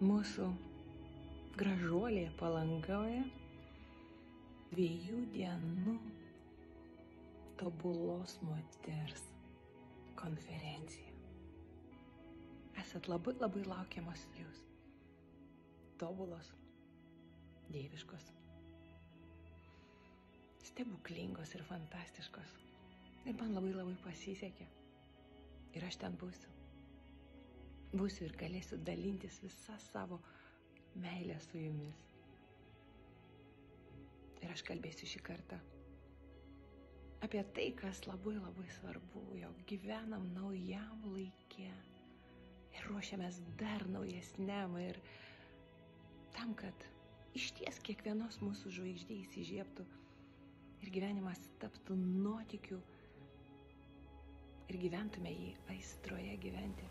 mūsų gražuolėje Palangoje 2 dienų tobulos moters konferencija. Esat labai laukiamas jūs. Tobulos, dieviškos, stebuklingos ir fantastiškos. Ir man labai pasisekė. Ir aš ten būsiu. Būsiu ir galėsiu dalintis visą savo meilę su jumis. Ir aš kalbėsiu šį kartą apie tai, kas labai svarbu, jog gyvenam naujam laike ir ruošiamės dar naujesniam ir tam, kad išties kiekvienos mūsų žvaigždė įsižiebtų ir gyvenimas taptų nuotykiu ir gyventume jį aistroje gyventi.